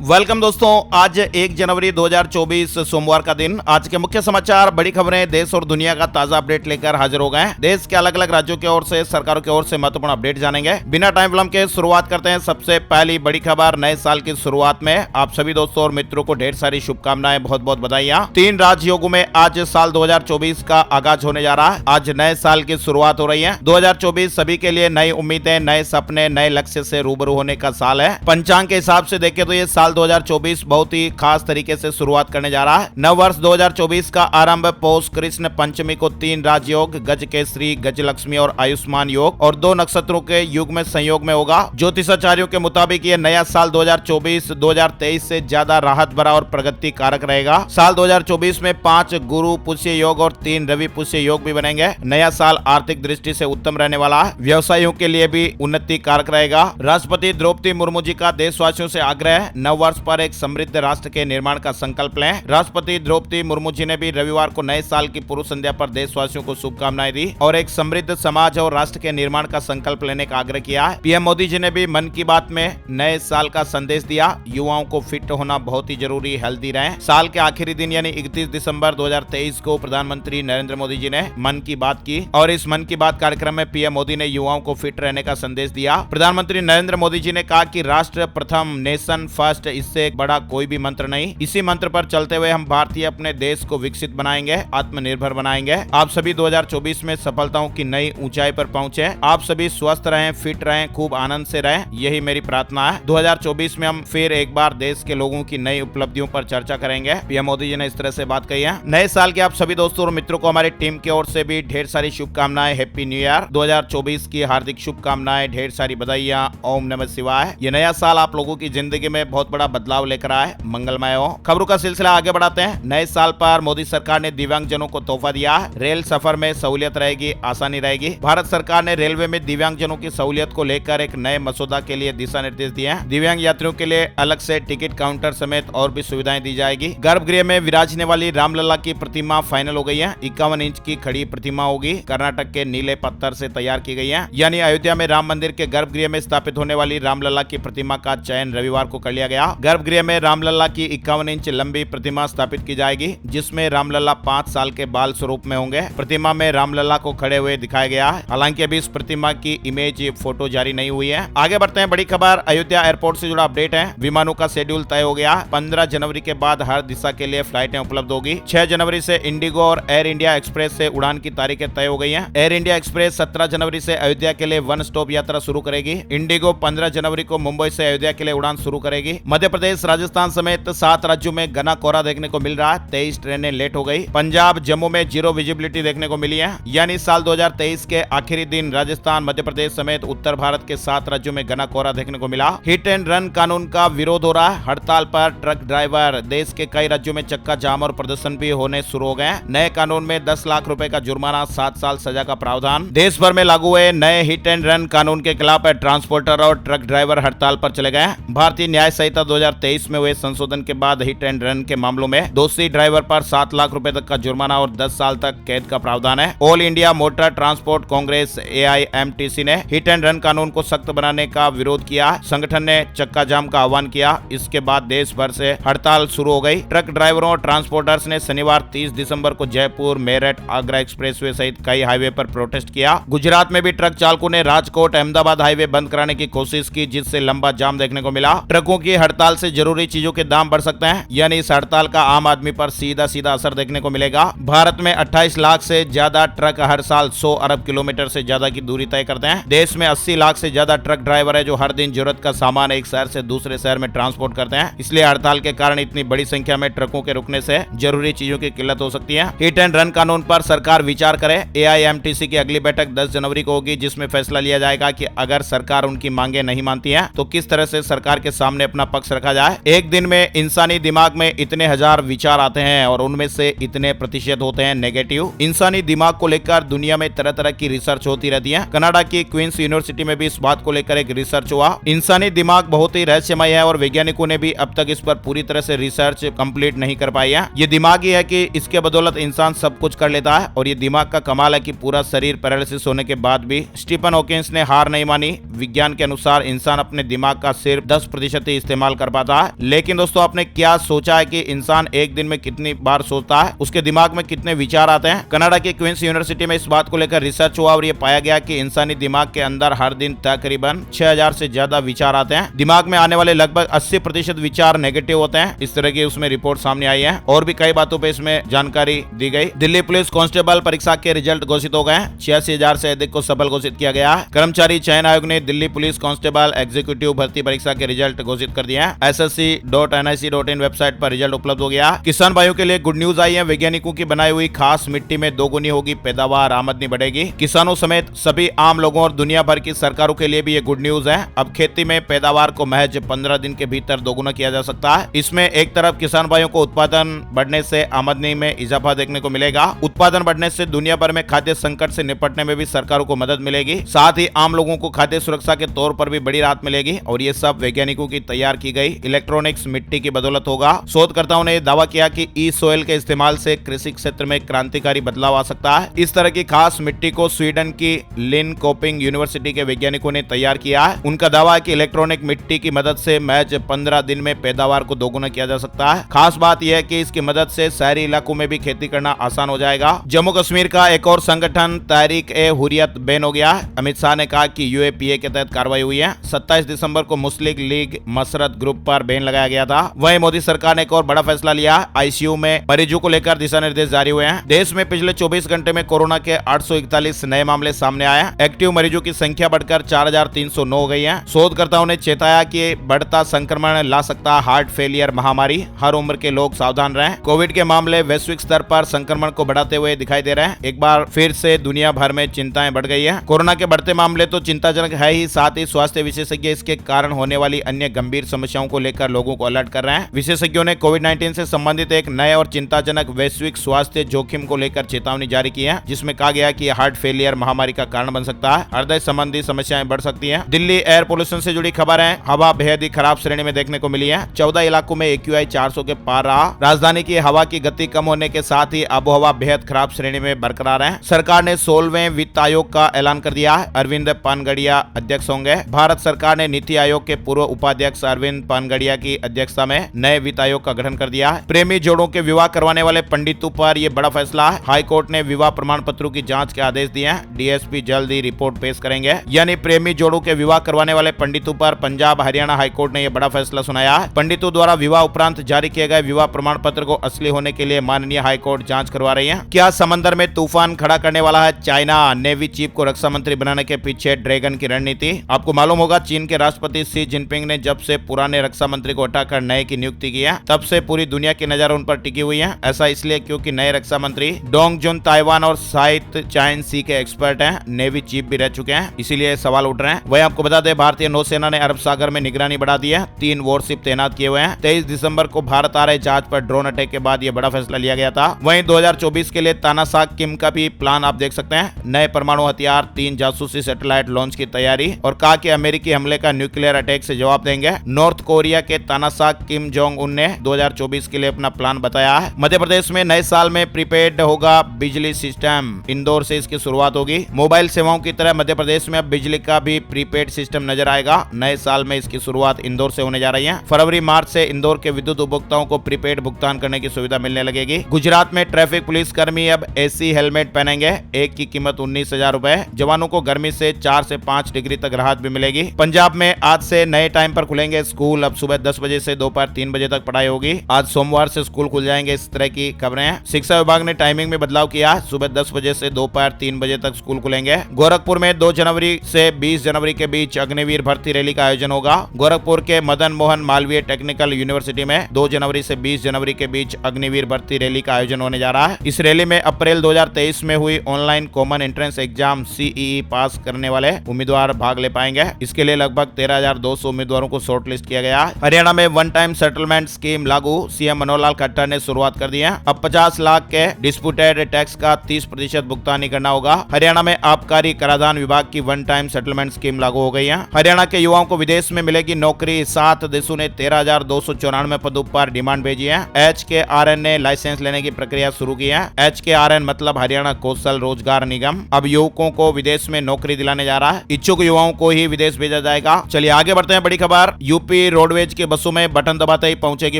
Welcome दोस्तों, आज 1 जनवरी 2024 सोमवार का दिन। आज के मुख्य समाचार, बड़ी खबरें, देश और दुनिया का ताजा अपडेट लेकर हाजिर हो गए हैं। देश के अलग अलग राज्यों की ओर से, सरकारों की ओर से महत्वपूर्ण अपडेट जानेंगे। बिना टाइम विलंब के शुरुआत करते हैं। सबसे पहली बड़ी खबर, नए साल की शुरुआत में आप सभी दोस्तों और मित्रों को ढेर सारी शुभकामनाएं, बहुत बहुत बधाइयां। 3 राजयोगों में आज साल 2024 का आगाज होने जा रहा है। आज नए साल की शुरुआत हो रही है। 2024 सभी के लिए नई उम्मीदें, नए सपने, नए लक्ष्य से रूबरू होने का साल है। पंचांग के हिसाब से देखें तो ये साल 2024 बहुत ही खास तरीके से शुरुआत करने जा रहा है। नव वर्ष 2024 का आरंभ पौष कृष्ण पंचमी को 3 राजयोग, गज केसरी, गजलक्ष्मी और आयुष्मान योग और 2 नक्षत्रों के युग में संयोग में होगा। ज्योतिषाचार्यों के मुताबिक ये नया साल 2024 2023 से ज्यादा राहत भरा और प्रगति कारक रहेगा। साल 2024 में 5 गुरु पुष्य योग और 3 रवि पुष्य योग भी बनेंगे। नया साल आर्थिक दृष्टि से उत्तम रहने वाला है। व्यवसायियों के लिए भी उन्नति कारक रहेगा। राष्ट्रपति द्रौपदी मुर्मू जी का देशवासियों से आग्रह है, नव वर्ष पर एक समृद्ध राष्ट्र के निर्माण का संकल्प लें। राष्ट्रपति द्रौपदी मुर्मू जी ने भी रविवार को नए साल की पूर्व संध्या पर देशवासियों को शुभकामनाएं दी और एक समृद्ध समाज और राष्ट्र के निर्माण का संकल्प लेने का आग्रह किया है। पीएम मोदी जी ने भी मन की बात में नए साल का संदेश दिया। युवाओं को फिट होना बहुत ही जरूरी, हेल्दी रहें। साल के आखिरी दिन यानी 31 दिसंबर 2023 को प्रधानमंत्री नरेंद्र मोदी जी ने मन की बात की और इस मन की बात कार्यक्रम में पीएम मोदी ने युवाओं को फिट रहने का संदेश दिया। प्रधानमंत्री नरेंद्र मोदी जी ने कहा कि राष्ट्र प्रथम, नेशन फर्स्ट, इससे बड़ा कोई भी मंत्र नहीं। इसी मंत्र पर चलते हुए हम भारतीय अपने देश को विकसित बनाएंगे, आत्मनिर्भर बनाएंगे। आप सभी 2024 में सफलताओं की नई ऊंचाई पर पहुंचे। आप सभी स्वस्थ रहें, फिट रहें, खूब आनंद से रहें, यही मेरी प्रार्थना है। 2024 में हम फिर एक बार देश के लोगों की नई उपलब्धियों पर चर्चा करेंगे। पीएम मोदी जी ने इस तरह से बात कही है। नए साल के आप सभी दोस्तों और मित्रों को हमारी टीम की ओर से भी ढेर सारी शुभकामनाएं। हैप्पी न्यू ईयर 2024 की हार्दिक शुभकामनाएं, ढेर सारी बधाइयां। ओम नमः शिवाय। ये नया साल आप लोगों की जिंदगी में बहुत बड़ा बदलाव लेकर आए, मंगलमय हो। खबरों का सिलसिला आगे बढ़ाते हैं। नए साल पर मोदी सरकार ने दिव्यांगजनों को तोहफा दिया। रेल सफर में सहूलियत रहेगी, आसानी रहेगी। भारत सरकार ने रेलवे में दिव्यांगजनों की सहूलियत को लेकर एक नए मसौदा के लिए दिशा निर्देश दिए हैं। दिव्यांग यात्रियों के लिए अलग से टिकट काउंटर समेत और भी सुविधाएं दी जाएगी। गर्भगृह में विराजने वाली रामलला की प्रतिमा फाइनल हो गई है। 51 इंच की खड़ी प्रतिमा होगी। कर्नाटक के नीले पत्थर से तैयार की गई है। यानी अयोध्या में राम मंदिर के गर्भगृह में स्थापित होने वाली रामलला की प्रतिमा का चयन रविवार को कर लिया गया। गर्भगृह में रामलला की 51 इंच लंबी प्रतिमा स्थापित की जाएगी, जिसमें रामलला 5 साल के बाल स्वरूप में होंगे। प्रतिमा में रामलला को खड़े हुए दिखाया गया है। हालांकि अभी इस प्रतिमा की इमेज फोटो जारी नहीं हुई है। आगे बढ़ते हैं। बड़ी खबर, अयोध्या एयरपोर्ट से जुड़ा अपडेट है। विमानों का शेड्यूल तय हो गया। 15 जनवरी के बाद हर दिशा के लिए फ्लाइटें उपलब्ध होगी। 6 जनवरी से इंडिगो और एयर इंडिया एक्सप्रेस से उड़ान की तारीखें तय हो गई है। एयर इंडिया एक्सप्रेस 17 जनवरी से अयोध्या के लिए वन स्टॉप यात्रा शुरू करेगी। इंडिगो 15 जनवरी को मुंबई से अयोध्या के लिए उड़ान शुरू करेगी। मध्य प्रदेश, राजस्थान समेत 7 राज्यों में घना कोहरा देखने को मिल रहा है। 23 ट्रेनें लेट हो गई। पंजाब, जम्मू में जीरो विजिबिलिटी देखने को मिली है। यानी साल 2023 के आखिरी दिन राजस्थान, मध्य प्रदेश समेत उत्तर भारत के 7 राज्यों में घना कोहरा देखने को मिला। हिट एंड रन कानून का विरोध हो रहा है। हड़ताल पर ट्रक ड्राइवर। देश के कई राज्यों में चक्का जाम और प्रदर्शन भी होने शुरू हो गए। नए कानून में 10 लाख रुपए का जुर्माना, 7 साल सजा का प्रावधान। देश भर में लागू हुए नए हिट एंड रन कानून के खिलाफ ट्रांसपोर्टर और ट्रक ड्राइवर हड़ताल पर चले गए। भारतीय न्याय संहिता 2023 में हुए संशोधन के बाद हिट एंड रन के मामलों में दोषी ड्राइवर पर 7 लाख रुपए तक का जुर्माना और 10 साल तक कैद का प्रावधान है। All India motor transport Congress AIMTC ने हिट एंड रन कानून को सख्त बनाने का विरोध किया। संगठन ने चक्का जाम का आह्वान किया। इसके बाद देश भर से हड़ताल शुरू हो गई। ट्रक ड्राइवरों और ट्रांसपोर्टर्स ने शनिवार 30 दिसंबर को जयपुर, मेरठ, आगरा एक्सप्रेसवे सहित कई हाईवे पर प्रोटेस्ट किया। गुजरात में भी ट्रक चालकों ने राजकोट, अहमदाबाद हाईवे बंद कराने की कोशिश की, जिससे लंबा जाम देखने को मिला। ट्रकों की हड़ताल से जरूरी चीजों के दाम बढ़ सकते हैं। यानी इस हड़ताल का आम आदमी पर सीधा सीधा असर देखने को मिलेगा। भारत में 28 लाख से ज्यादा ट्रक हर साल 100 अरब किलोमीटर से ज्यादा की दूरी तय करते हैं। देश में 80 लाख से ज्यादा ट्रक ड्राइवर है जो हर दिन जरूरत का सामान एक शहर से दूसरे शहर में ट्रांसपोर्ट करते हैं। इसलिए हड़ताल के कारण इतनी बड़ी संख्या में ट्रकों के रुकने से जरूरी चीजों की किल्लत हो सकती है। हिट एंड रन कानून पर सरकार विचार करे। AIMTC की अगली बैठक 10 जनवरी को होगी, जिसमें फैसला लिया जाएगा कि अगर सरकार उनकी मांगे नहीं मानती है तो किस तरह से सरकार के सामने अपना पक्ष रखा जाए। एक दिन में इंसानी दिमाग में इतने हजार विचार आते हैं और उनमें से इतने प्रतिशत होते हैं नेगेटिव। इंसानी दिमाग को लेकर दुनिया में तरह तरह की रिसर्च होती रहती है। कनाडा की क्वींस यूनिवर्सिटी में भी इस बात को लेकर एक रिसर्च हुआ। इंसानी दिमाग बहुत ही रहस्यमय है और वैज्ञानिकों ने भी अब तक इस पर पूरी तरह से रिसर्च कंप्लीट नहीं कर पाई है। ये दिमाग ही है कि इसके बदौलत इंसान सब कुछ कर लेता है और ये दिमाग का कमाल है कि पूरा शरीर पैरालिसिस होने के बाद भी स्टीफन हॉकिंस ने हार नहीं मानी। विज्ञान के अनुसार इंसान अपने दिमाग का सिर्फ 10% ही इस्तेमाल इस्तेमाल कर पाता है। लेकिन दोस्तों आपने क्या सोचा है कि इंसान एक दिन में कितनी बार सोचता है, उसके दिमाग में कितने विचार आते हैं। कनाडा की क्वींस यूनिवर्सिटी में इस बात को लेकर रिसर्च हुआ और ये पाया गया कि इंसानी दिमाग के अंदर हर दिन तकरीबन 6000 से ज्यादा विचार आते हैं। दिमाग में आने वाले लगभग 80% विचार नेगेटिव होते हैं। इस तरह की उसमें रिपोर्ट सामने आई है और भी कई बातों पे इसमें जानकारी दी गई। दिल्ली पुलिस कांस्टेबल परीक्षा के रिजल्ट घोषित हो गए। 86,000 से अधिक को सफल घोषित किया गया है। कर्मचारी चयन आयोग ने दिल्ली पुलिस कांस्टेबल एग्जीक्यूटिव भर्ती परीक्षा के रिजल्ट घोषित कर दिया है। ssc.nic.in वेबसाइट पर रिजल्ट उपलब्ध हो गया। किसान भाइयों के लिए गुड न्यूज आई है। वैज्ञानिकों की बनाई हुई खास मिट्टी में दोगुनी होगी पैदावार, आमदनी बढ़ेगी। किसानों समेत सभी आम लोगों और दुनिया भर की सरकारों के लिए भी ये गुड न्यूज है। अब खेती में पैदावार को महज 15 दिन के भीतर दोगुना किया जा सकता है। इसमें एक तरफ किसान भाइयों को उत्पादन बढ़ने से आमदनी में इजाफा देखने को मिलेगा। उत्पादन बढ़ने से दुनिया भर में खाद्य संकट से निपटने में भी सरकारों को मदद मिलेगी। साथ ही आम लोगों को खाद्य सुरक्षा के तौर पर भी बड़ी राहत मिलेगी और ये सब वैज्ञानिकों की तैयार की गई इलेक्ट्रॉनिक्स मिट्टी की बदौलत होगा। शोधकर्ताओं ने दावा किया कि ई सोयल के इस्तेमाल से कृषि क्षेत्र में क्रांतिकारी बदलाव आ सकता है। इस तरह की खास मिट्टी को स्वीडन की लिनकोपिंग यूनिवर्सिटी के वैज्ञानिकों ने तैयार किया है। उनका दावा है कि इलेक्ट्रॉनिक मिट्टी की मदद से महज 15 दिन में पैदावार को दोगुना किया जा सकता है। खास बात यह है कि इसकी मदद से शहरी इलाकों में भी खेती करना आसान हो जाएगा। जम्मू कश्मीर का एक और संगठन तहरीक ए हुर्रियत बैन हो गया। अमित शाह ने कहा कि यूएपीए के तहत कार्रवाई हुई है। 27 दिसंबर को मुस्लिम लीग मसरत ग्रुप पर बैन लगाया गया था। वहीं मोदी सरकार ने एक और बड़ा फैसला लिया। आईसीयू में मरीजों को लेकर दिशा निर्देश जारी हुए हैं। देश में पिछले 24 घंटे में कोरोना के 841 नए मामले सामने आए हैं। एक्टिव मरीजों की संख्या बढ़कर 4309 हो गई है। शोधकर्ताओं ने चेताया कि बढ़ता संक्रमण ला सकता हार्ट फेलियर महामारी। हर उम्र के लोग सावधान रहें। कोविड के मामले वैश्विक स्तर पर संक्रमण को बढ़ाते हुए दिखाई दे रहे हैं। एक बार फिर से दुनिया भर में चिंताएं बढ़ गई है। कोरोना के बढ़ते मामले तो चिंताजनक है ही, साथ ही स्वास्थ्य विशेषज्ञ इसके कारण होने वाली अन्य गंभीर समस्याओं को लेकर लोगों को अलर्ट कर रहे हैं। विशेषज्ञों ने कोविड-19 से संबंधित एक नए और चिंताजनक वैश्विक स्वास्थ्य जोखिम को लेकर चेतावनी जारी की है, जिसमें कहा गया कि हार्ट फेलियर महामारी का कारण बन सकता है। हृदय संबंधी समस्याएं बढ़ सकती हैं। दिल्ली एयर पोल्यूशन से जुड़ी खबर है। हवा बेहद ही खराब श्रेणी में देखने को मिली है। 14 इलाकों में AQI 400 के पार रहा। राजधानी की हवा की गति कम होने के साथ ही आबोहवा बेहद खराब श्रेणी में बरकरार है। सरकार ने 16वें वित्त आयोग का ऐलान कर दिया है। अरविंद पानगड़िया अध्यक्ष होंगे। भारत सरकार ने नीति आयोग के पूर्व उपाध्यक्ष अरविंद पानगड़िया की अध्यक्षता में नए वित्त आयोग का गठन कर दिया है। प्रेमी जोड़ों के विवाह करवाने वाले पंडितों पर यह बड़ा फैसला है। हाई कोर्ट ने विवाह प्रमाण पत्रों की जांच के आदेश दिए हैं। डीएसपी जल्द ही रिपोर्ट पेश करेंगे। यानी प्रेमी जोड़ों के विवाह करवाने वाले पंडितों पर पंजाब हरियाणा हाईकोर्ट ने यह बड़ा फैसला सुनाया है। पंडितों द्वारा विवाह उपरांत जारी किए गए विवाह प्रमाण पत्र को असली होने के लिए माननीय हाईकोर्ट जांच करवा रही है। क्या समंदर में तूफान खड़ा करने वाला है चाइना? नेवी चीफ को रक्षा मंत्री बनाने के पीछे ड्रैगन की रणनीति। आपको मालूम होगा चीन के राष्ट्रपति शी जिनपिंग ने जब से पुराने रक्षा मंत्री को हटाकर नए की नियुक्ति की है, तब से पूरी दुनिया की नजर उन पर टिकी हुई है। ऐसा इसलिए क्योंकि नए रक्षा मंत्री डोंग जुन ताइवान और साउथ चाइना सी के एक्सपर्ट हैं। नेवी चीफ भी रह चुके हैं, इसीलिए सवाल उठ रहे हैं। वही आपको बता दें भारतीय नौसेना ने अरब सागर में निगरानी बढ़ा दी है। 3 वॉरशिप तैनात किए हुए हैं। 23 दिसंबर को भारत आ रहे जहाज पर ड्रोन अटैक के बाद यह बड़ा फैसला लिया गया था। वहीं 2024 के लिए तानाशाह किम का भी प्लान आप देख सकते हैं। नए परमाणु हथियार, 3 जासूसी सैटेलाइट लॉन्च की तैयारी और कहा कि अमेरिकी हमले का न्यूक्लियर अटैक से जवाब देंगे। नॉर्थ कोरिया के तानाशाह किम जोंग उन ने 2024 के लिए अपना प्लान बताया है। मध्य प्रदेश में नए साल में प्रीपेड होगा बिजली सिस्टम। इंदौर से इसकी शुरुआत होगी। मोबाइल सेवाओं की तरह मध्य प्रदेश में अब बिजली का भी प्रीपेड सिस्टम नजर आएगा। नए साल में इसकी शुरुआत इंदौर से होने जा रही है। फरवरी मार्च से इंदौर के विद्युत उपभोक्ताओं को प्रीपेड भुगतान करने की सुविधा मिलने लगेगी। गुजरात में ट्रैफिक पुलिस कर्मी अब एसी हेलमेट पहनेंगे। एक की कीमत 19,000 रुपए। जवानों को गर्मी से 4 से 5 डिग्री तक राहत भी मिलेगी। पंजाब में आज से नए टाइम पर खुलेंगे स्कूल। अब सुबह 10 बजे से दोपहर 3 बजे तक पढ़ाई होगी। आज सोमवार से स्कूल खुल जाएंगे। इस तरह की खबरें हैं। शिक्षा विभाग ने टाइमिंग में बदलाव किया। सुबह 10 बजे से दोपहर 3 बजे तक स्कूल खुलेंगे। गोरखपुर में 2 जनवरी से 20 जनवरी के बीच अग्निवीर भर्ती रैली का आयोजन होगा। गोरखपुर के मदन मोहन मालवीय टेक्निकल यूनिवर्सिटी में 2 जनवरी से 20 जनवरी के बीच अग्निवीर भर्ती रैली का आयोजन होने जा रहा है। इस रैली में अप्रैल 2023 में हुई online common entrance exam CEE पास करने वाले उम्मीदवार भाग ले पाएंगे। इसके लिए लगभग 13,200 उम्मीदवारों को शॉर्टलिस्ट किया गया है। हरियाणा में वन टाइम सेटलमेंट स्कीम लागू। सीएम मनोहर लाल खट्टर ने शुरुआत कर दी है। अब 50 लाख के डिस्प्यूटेड टैक्स का 30% भुगतान करना होगा। हरियाणा में आबकारी कराधान विभाग की वन टाइम सेटलमेंट स्कीम लागू हो गई है। हरियाणा के युवाओं को विदेश में मिलेगी नौकरी। 7 देशों ने 13,294 पदों पर डिमांड भेजी है। HKRN ने लाइसेंस लेने की प्रक्रिया शुरू की है। HKRN मतलब हरियाणा कौशल रोजगार निगम अब युवकों को विदेश में नौकरी दिलाने जा रहा है। इच्छुक युवाओं को ही विदेश भेजा जाएगा। चलिए आगे बढ़ते हैं। बड़ी खबर, यूपी यूपी रोडवेज की बसों में बटन दबाते ही पहुंचेगी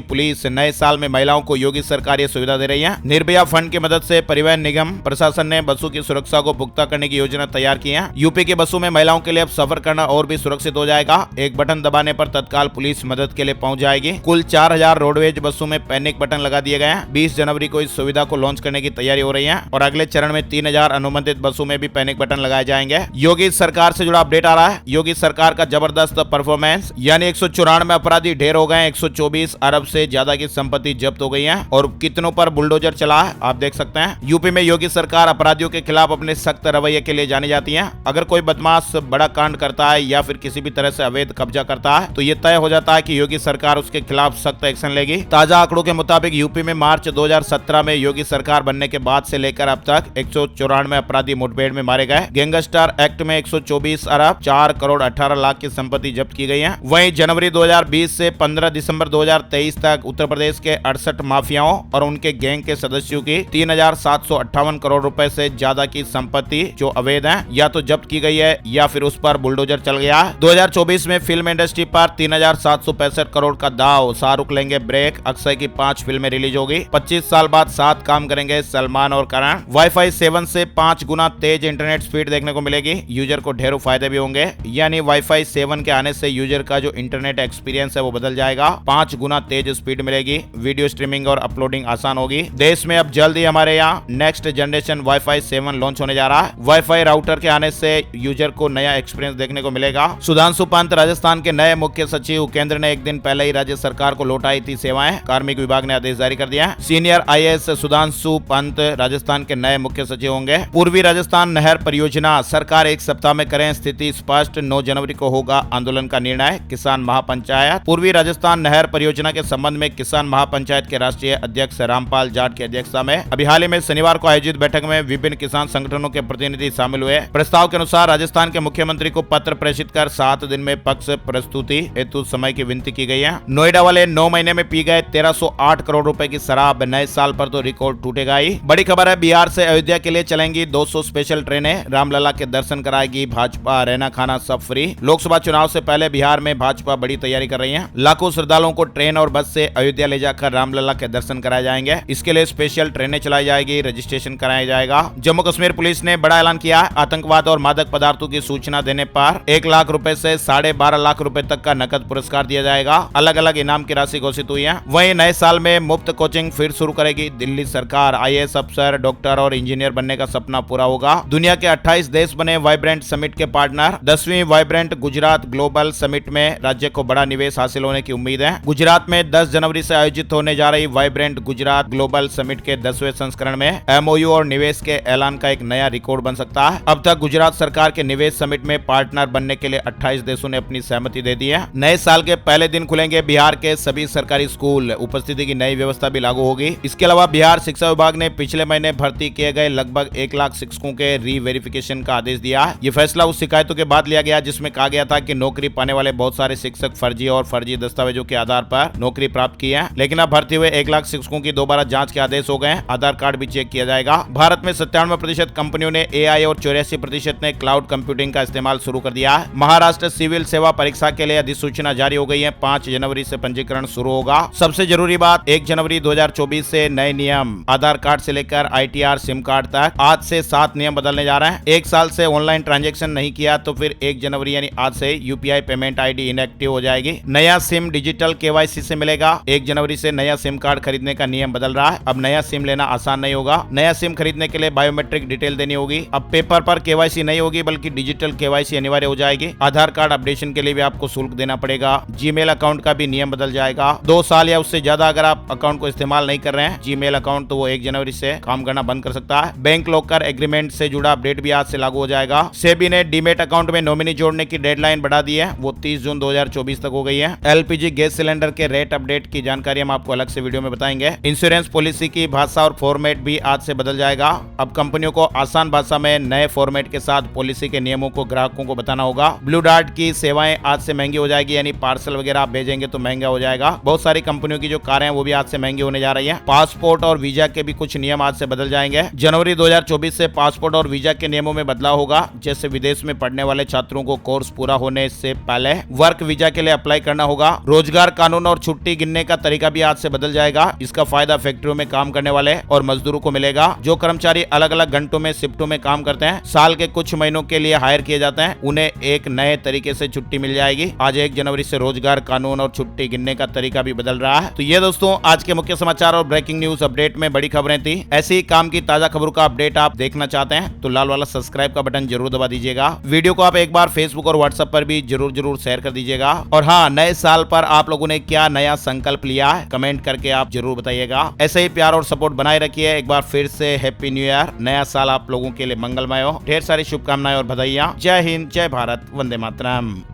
पुलिस। नए साल में महिलाओं को योगी सरकार ये सुविधा दे रही है। निर्भया फंड की मदद से परिवहन निगम प्रशासन ने बसों की सुरक्षा को पुख्ता करने की योजना तैयार की है। यूपी की बसों में महिलाओं के लिए अब सफर करना और भी सुरक्षित हो जाएगा। एक बटन दबाने पर तत्काल पुलिस मदद के लिए पहुंच जाएगी। कुल 4000 रोडवेज बसों में पैनिक बटन लगा दिए गए हैं। 20 जनवरी को इस सुविधा को लॉन्च करने की तैयारी हो रही है और अगले चरण में 3000 अनुबंधित बसों में भी पैनिक बटन लगाए जाएंगे। योगी सरकार से जुड़ा अपडेट आ रहा है। योगी सरकार का जबरदस्त परफॉर्मेंस, यानी 194 अपराधी ढेर हो गए। 124 अरब से ज्यादा की संपत्ति जब्त हो गई है और कितनों पर बुलडोजर चला है आप देख सकते हैं। यूपी में योगी सरकार अपराधियों के खिलाफ अपने सख्त रवैये के लिए जानी जाती है। अगर कोई बदमाश बड़ा कांड करता है या फिर किसी भी तरह से अवैध कब्जा करता है तो ये तय हो जाता है कि योगी सरकार उसके खिलाफ सख्त एक्शन लेगी। ताजा आंकड़ों के मुताबिक यूपी में मार्च 2017 में योगी सरकार बनने के बाद से लेकर अब तक 194 अपराधी मुठभेड़ में मारे गए। गैंगस्टर एक्ट में 124 अरब 4 करोड़ 18 लाख की संपत्ति जब्त की गई है। वहीं जनवरी 2020 से 15 दिसंबर 2023 तक उत्तर प्रदेश के 68 माफियाओं और उनके गैंग के सदस्यों की 3758 करोड़ रुपए से ज्यादा की संपत्ति जो अवैध है या तो जब्त की गई है या फिर उस पर बुलडोजर चल गया। 2024 में फिल्म इंडस्ट्री पर 3765 करोड़ का दाव। शाहरुख लेंगे ब्रेक। अक्षय की 5 फिल्में रिलीज होगी। 25 साल बाद साथ काम करेंगे सलमान और करण। वाईफाई 7 से 5 गुना तेज इंटरनेट स्पीड देखने को मिलेगी। यूजर को ढेरों फायदे भी होंगे, यानी वाईफाई 7 के आने से यूजर का जो इंटरनेट एक्सपीरियंस है वो बदल जाएगा। 5 गुना तेज स्पीड मिलेगी। वीडियो स्ट्रीमिंग और अपलोडिंग आसान होगी। देश में अब जल्द ही हमारे यहाँ नेक्स्ट जनरेशन वाईफाई 7 लॉन्च होने जा रहा है। वाईफाई राउटर के आने से यूजर को नया एक्सपीरियंस देखने को मिलेगा। सुधांशु पंत राजस्थान के नए मुख्य सचिव। केंद्र ने एक दिन पहले ही राज्य सरकार को लौटाई थी सेवाएं। कार्मिक विभाग ने आदेश जारी कर दिया है। सीनियर आईएएस सुधांशु पंत राजस्थान के नए मुख्य सचिव होंगे। पूर्वी राजस्थान नहर परियोजना सरकार 1 सप्ताह में करें स्थिति स्पष्ट। 9 जनवरी को होगा आंदोलन का निर्णय। किसान महापंचायत। पूर्वी राजस्थान नहर परियोजना के संबंध में किसान महापंचायत के राष्ट्रीय अध्यक्ष रामपाल जाट की अध्यक्षता में अभी हाल ही में शनिवार को आयोजित बैठक में विभिन्न किसान संगठनों के प्रतिनिधि शामिल हुए। प्रस्ताव के अनुसार राजस्थान के मुख्यमंत्री को पत्र प्रेषित कर 7 दिन में पक्ष प्रस्तुति हेतु समय की विनती की गई है। नोएडा वाले 9 महीने में पी गए 1308 करोड़ रुपए की शराब। नए साल पर तो रिकॉर्ड टूटेगा ही। बड़ी खबर है, बिहार से अयोध्या के लिए चलेंगी 200 स्पेशल ट्रेनें। रामलला के दर्शन कराएगी भाजपा। रहना खाना सब फ्री। लोकसभा चुनाव से पहले बिहार में भाजपा बड़ी तैयारी कर रही है। लाखों श्रद्धालुओं को ट्रेन और बस से अयोध्या ले जाकर रामलला के दर्शन कराए जाएंगे। इसके लिए स्पेशल ट्रेनें चलाई जाएगी। रजिस्ट्रेशन कराया जाएगा। जम्मू कश्मीर पुलिस ने बड़ा ऐलान किया। आतंकवाद और मादक पदार्थों की सूचना देने पर 1 लाख रुपए से 12.5 लाख रुपए तक का नकद पुरस्कार दिया जाएगा। अलग अलग इनाम की राशि घोषित हुई है। वहीं नए साल में मुफ्त कोचिंग फिर शुरू करेगी दिल्ली सरकार। आईएएस अफसर, डॉक्टर और इंजीनियर बनने का सपना पूरा होगा। दुनिया के 28 देश बने वाइब्रेंट समिट के पार्टनर। 10वीं वाइब्रेंट गुजरात ग्लोबल समिट में राज्य को बड़ा निवेश हासिल होने की उम्मीद है। गुजरात में 10 जनवरी से आयोजित होने जा रही वाइब्रेंट गुजरात ग्लोबल समिट के 10वें संस्करण में एमओयू और निवेश के ऐलान का एक नया रिकॉर्ड बन सकता है। अब तक गुजरात सरकार के निवेश समिट में पार्टनर बनने के लिए 28 देशों ने अपनी सहमति दे दी है। नए साल के पहले दिन खुलेंगे बिहार के सभी सरकारी स्कूल। उपस्थिति की नई व्यवस्था भी लागू होगी। इसके अलावा बिहार शिक्षा विभाग ने पिछले महीने भर्ती किए गए लगभग 1 लाख शिक्षकों के री-वेरिफिकेशन का आदेश दिया है। ये फैसला उस शिकायतों के बाद लिया गया जिसमें कहा गया था कि नौकरी पाने वाले बहुत सारे शिक्षक फर्जी और फर्जी दस्तावेजों के आधार पर नौकरी प्राप्त की है। लेकिन अब भर्ती हुए 1 लाख शिक्षकों की दोबारा जांच के आदेश हो गए। आधार कार्ड भी चेक किया जाएगा। भारत में 97% कंपनियों ने एआई और 84% ने क्लाउड कंप्यूटिंग का इस्तेमाल शुरू कर दिया है। महाराष्ट्र सिविल सेवा परीक्षा के लिए अधिसूचना जारी हो गई है। 5 जनवरी से पंजीकरण शुरू होगा। सबसे जरूरी बात, 1 जनवरी 2024 से नए नियम। आधार कार्ड से लेकर आईटीआर सिम कार्ड तक आज से 7 नियम बदलने जा रहे हैं। 1 साल से ऑनलाइन ट्रांजैक्शन नहीं किया तो फिर 1 जनवरी यानी आज से यूपीआई पेमेंट आईडी इनएक्टिव हो जाएगी। नया सिम डिजिटल केवाईसी से मिलेगा। 1 जनवरी से नया सिम कार्ड खरीदने का नियम बदल रहा है। अब नया सिम लेना आसान नहीं होगा। नया सिम खरीदने के लिए बायोमेट्रिक डिटेल देनी होगी। अब पेपर पर केवाईसी नहीं होगी बल्कि डिजिटल केवाईसी अनिवार्य हो जाएगी। आधार कार्ड अपडेशन के लिए भी आपको शुल्क देना पड़ेगा। जीमेल अकाउंट का भी नियम बदल जाएगा। 2 साल या उससे ज्यादा अगर आप अकाउंट को इस्तेमाल नहीं कर रहे हैं जीमेल अकाउंट, तो वो 1 जनवरी से काम करना बंद कर सकता है। बैंक लॉकर एग्रीमेंट से जुड़ा अपडेट भी आज से लागू हो जाएगा। सेबी ने डीमेट अकाउंट में नॉमिनी जोड़ने की डेडलाइन बढ़ा दी है। वो 30 जून 2024 तक हो गई है। एलपीजी गैस सिलेंडर के रेट अपडेट की जानकारी हम आपको अलग से वीडियो में बताएंगे। इंश्योरेंस पॉलिसी की भाषा और फॉर्मेट भी आज से बदल जाएगा। अब कंपनियों को आसान भाषा में नए फॉर्मेट के साथ पॉलिसी के नियमों को ग्राहकों को बताना होगा। ब्लू डार्ट की सेवाएं आज से महंगी हो जाएगी, यानी पार्सल वगैरह आप भेजेंगे तो महंगा हो जाएगा। बहुत सारी कंपनियों की जो कारें हैं वो भी आज से महंगी होने जा रही है। पासपोर्ट और वीजा के भी कुछ नियम आज से बदल जाएंगे। जनवरी 2024 से पासपोर्ट और वीजा के नियमों में बदलाव होगा। जैसे विदेश में पढ़ने वाले छात्रों को कोर्स पूरा होने से पहले वर्क वीजा के इसके लिए अप्लाई करना होगा। रोजगार कानून और छुट्टी गिनने का तरीका भी आज से बदल जाएगा। इसका फायदा फैक्ट्रियों में काम करने वाले और मजदूरों को मिलेगा। जो कर्मचारी अलग अलग घंटों में शिफ्टों में काम करते हैं, साल के कुछ महीनों के लिए हायर किए जाते हैं, उन्हें एक नए तरीके से छुट्टी मिल जाएगी। आज 1 जनवरी से रोजगार कानून और छुट्टी गिनने का तरीका भी बदल रहा है। तो ये दोस्तों आज के मुख्य समाचार और ब्रेकिंग न्यूज अपडेट में बड़ी खबरें थी। ऐसी ही काम की ताजा खबरों का अपडेट आप देखना चाहते हैं तो लाल वाला सब्सक्राइब का बटन जरूर दबा दीजिएगा। वीडियो को आप एक बार फेसबुक और व्हाट्सएप पर भी जरूर शेयर कर दीजिएगा। और हाँ, नए साल पर आप लोगों ने क्या नया संकल्प लिया है, कमेंट करके आप जरूर बताइएगा। ऐसे ही प्यार और सपोर्ट बनाए रखिए। एक बार फिर से हैप्पी न्यू ईयर। नया साल आप लोगों के लिए मंगलमय हो। ढेर सारी शुभकामनाएं और बधाइयां। जय हिंद, जय भारत, वंदे मातरम।